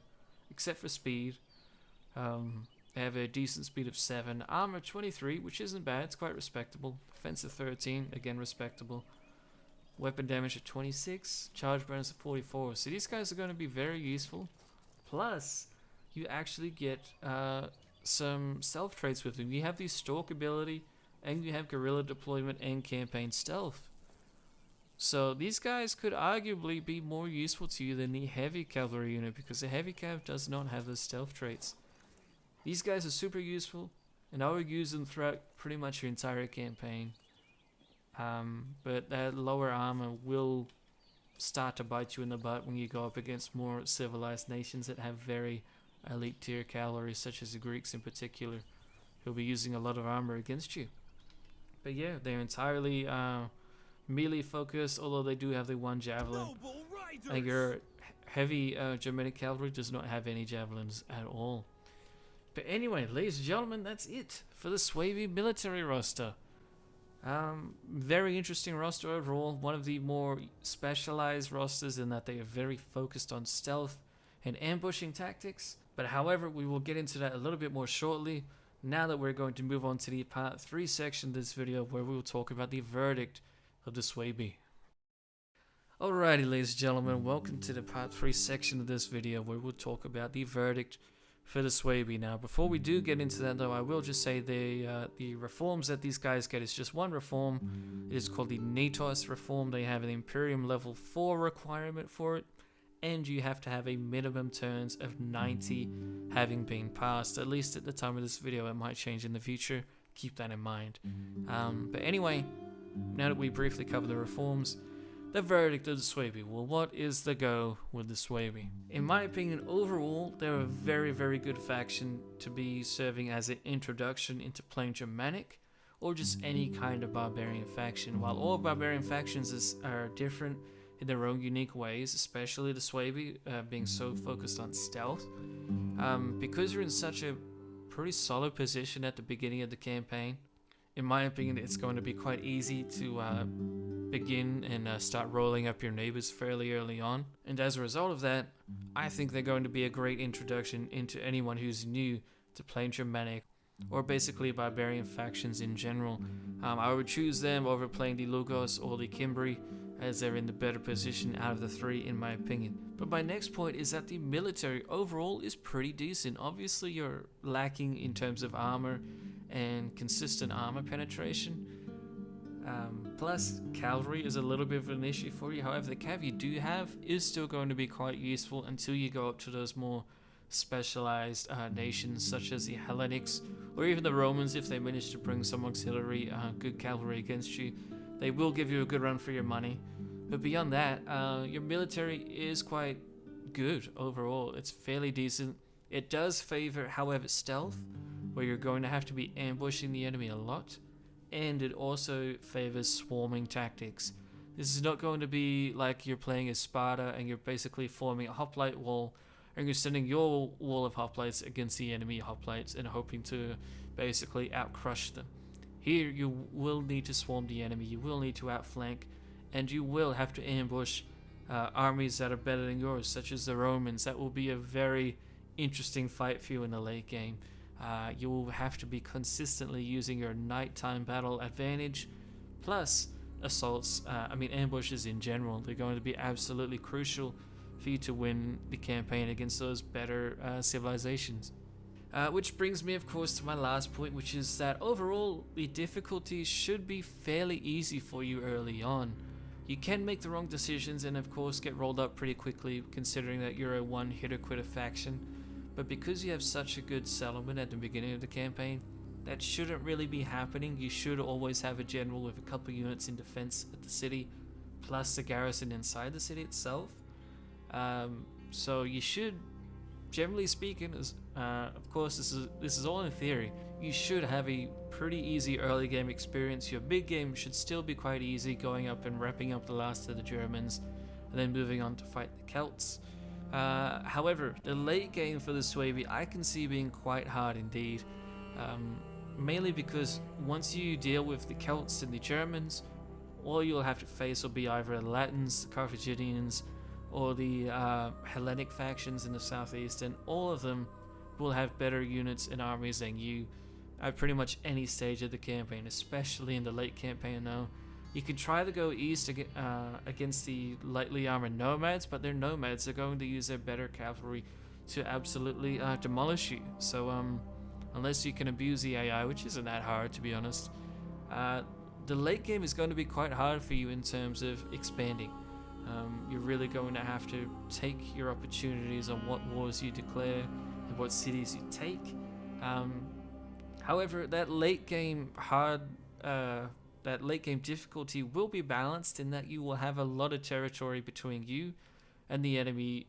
except for speed. They have a decent speed of 7, armor 23, which isn't bad, it's quite respectable. Offensive 13, again respectable. Weapon damage at 26, charge bonus at 44. So these guys are going to be very useful. Plus, you actually get some stealth traits with them. You have the stalk ability, and you have guerrilla deployment and campaign stealth. So these guys could arguably be more useful to you than the heavy cavalry unit, because the heavy cav does not have those stealth traits. These guys are super useful, and I would use them throughout pretty much your entire campaign. But that lower armor will start to bite you in the butt when you go up against more civilized nations that have very elite tier cavalry, such as the Greeks in particular, who'll be using a lot of armor against you. But yeah, they're entirely melee focused, although they do have the one javelin. And your heavy Germanic cavalry does not have any javelins at all. But anyway, ladies and gentlemen, that's it for the Swabi military roster. Very interesting roster overall. One of the more specialized rosters in that they are very focused on stealth and ambushing tactics. But however, we will get into that a little bit more shortly, now that we're going to move on to the part 3 section of this video, where we will talk about the verdict of the Swabi. Alrighty, ladies and gentlemen, welcome to the part 3 section of this video, where we'll talk about the verdict for the Swabi. Now, before we do get into that though, I will just say the reforms that these guys get is just one reform. It is called the Natos reform. They have an Imperium level 4 requirement for it, and you have to have a minimum turns of 90 having been passed, at least at the time of this video. It might change in the future, keep that in mind. But anyway, now that we briefly cover the reforms, the verdict of the Swabi. Well, what is the go with the Swabi? In my opinion, overall, they're a very, very good faction to be serving as an introduction into playing Germanic, or just any kind of barbarian faction. While all barbarian factions are different in their own unique ways, especially the Swabi being so focused on stealth, because you're in such a pretty solid position at the beginning of the campaign, in my opinion, it's going to be quite easy to begin and start rolling up your neighbors fairly early on. And as a result of that, I think they're going to be a great introduction into anyone who's new to playing Germanic, or basically barbarian factions in general. I would choose them over playing the Lugos or the Cimbri, as they're in the better position out of the 3 in my opinion. But my next point is that the military overall is pretty decent. Obviously you're lacking in terms of armor and consistent armor penetration. Plus cavalry is a little bit of an issue for you. However, the cav you do have is still going to be quite useful until you go up to those more specialized nations such as the Hellenics, or even the Romans. If they manage to bring some auxiliary good cavalry against you, they will give you a good run for your money. But beyond that, your military is quite good overall. It's fairly decent. It does favor, however, stealth, where you're going to have to be ambushing the enemy a lot, and it also favors swarming tactics. This is not going to be like you're playing as Sparta and you're basically forming a hoplite wall, and you're sending your wall of hoplites against the enemy hoplites and hoping to basically outcrush them. Here you will need to swarm the enemy, you will need to outflank, and you will have to ambush armies that are better than yours, such as the Romans. That will be a very interesting fight for you in the late game. You will have to be consistently using your nighttime battle advantage, plus assaults, ambushes in general. They're going to be absolutely crucial for you to win the campaign against those better civilizations. Which brings me, of course, to my last point, which is that overall, the difficulty should be fairly easy for you early on. You can make the wrong decisions and, of course, get rolled up pretty quickly, considering that you're a one-hitter-quitter faction. But because you have such a good settlement at the beginning of the campaign, that shouldn't really be happening. You should always have a general with a couple units in defense at the city, plus the garrison inside the city itself. So you should, generally speaking, of course this is all in theory, you should have a pretty easy early game experience. Your big game should still be quite easy, going up and wrapping up the last of the Germans and then moving on to fight the Celts. However, the late game for the Suebi I can see being quite hard indeed, mainly because once you deal with the Celts and the Germans, all you'll have to face will be either the Latins, the Carthaginians, or the Hellenic factions in the southeast, and all of them will have better units and armies than you at pretty much any stage of the campaign, especially in the late campaign now. You can try to go east against the lightly armored nomads, but their nomads are going to use their better cavalry to absolutely demolish you. So unless you can abuse the AI, which isn't that hard to be honest, the late game is going to be quite hard for you in terms of expanding. You're really going to have to take your opportunities on what wars you declare and what cities you take. However, that late game difficulty will be balanced in that you will have a lot of territory between you and the enemy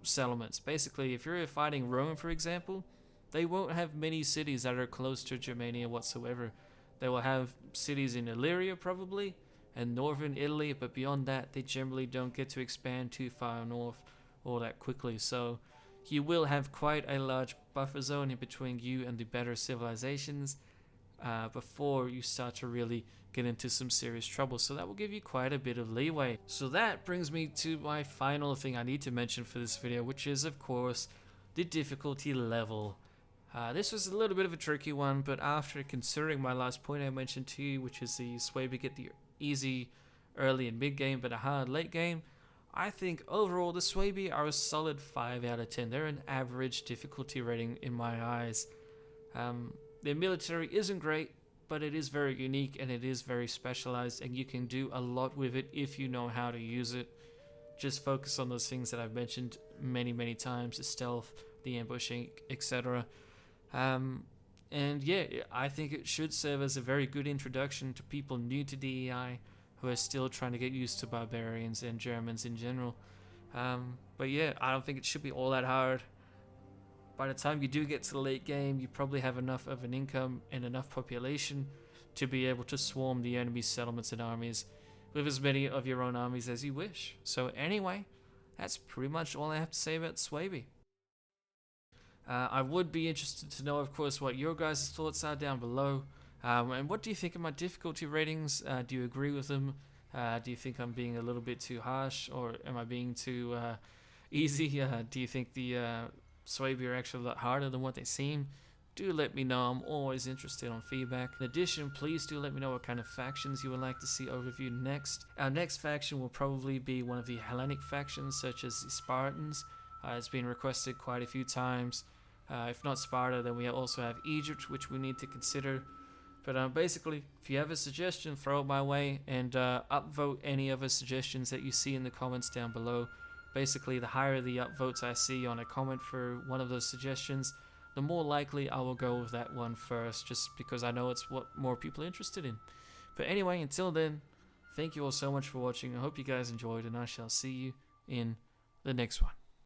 settlements. Basically, if you're fighting Rome, for example, they won't have many cities that are close to Germania whatsoever. They will have cities in Illyria probably, and northern Italy, but beyond that, they generally don't get to expand too far north all that quickly. So you will have quite a large buffer zone in between you and the better civilizations before you start to really get into some serious trouble. So that will give you quite a bit of leeway. So that brings me to my final thing I need to mention for this video, which is, of course, the difficulty level. This was a little bit of a tricky one, but after considering my last point I mentioned to you, which is the Swabi get the easy early and mid game but a hard late game, I think overall the Swabi are a solid 5 out of 10. They're an average difficulty rating in my eyes. Their military isn't great, but it is very unique and it is very specialized, and you can do a lot with it if you know how to use it. Just focus on those things that I've mentioned many times: the stealth, the ambushing, etc. And yeah, I think it should serve as a very good introduction to people new to DEI who are still trying to get used to barbarians and Germans in general. But yeah, I don't think it should be all that hard. By the time you do get to the late game, you probably have enough of an income and enough population to be able to swarm the enemy settlements and armies with as many of your own armies as you wish. So anyway, that's pretty much all I have to say about Swabi. I would be interested to know, of course, what your guys' thoughts are down below. And what do you think of my difficulty ratings? Do you agree with them? Do you think I'm being a little bit too harsh, or am I being too easy? Do you think the Swabi are actually a lot harder than what they seem? Do let me know. I'm always interested on feedback. In addition, please do let me know what kind of factions you would like to see overviewed next. Our next faction will probably be one of the Hellenic factions, such as the Spartans. It's been requested quite a few times. If not Sparta, then we also have Egypt, which we need to consider. But basically, if you have a suggestion, throw it my way, and upvote any other suggestions that you see in the comments down below. Basically, the higher the upvotes I see on a comment for one of those suggestions, the more likely I will go with that one first, just because I know it's what more people are interested in. But anyway, until then, thank you all so much for watching. I hope you guys enjoyed, and I shall see you in the next one.